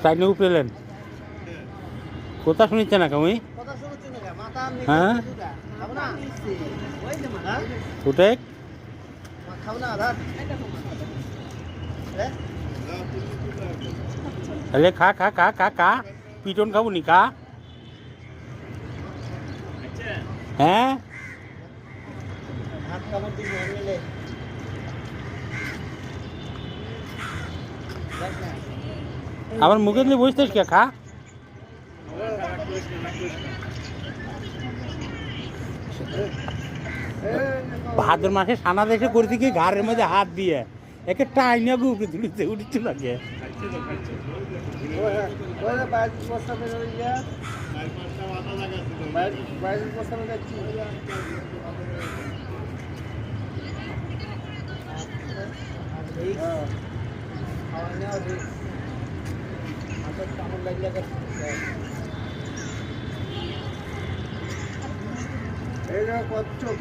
তাই নিয়ে উপরেলেন কথা শুনিচ্ছে না কামি হ্যাঁ উঠে তাহলে খা খা খা খা খা পিটন খাবো নি খা হ্যাঁ আমার মুখে দিয়ে বসতেছ কে খা ভাদ্র মাসে সানা দেশে করতে গিয়ে ঘাড়ের মধ্যে হাত দিয়ে একে টাইনা গুপড়ে তুলিতে উঠতে লাগে এই কচ্ছপ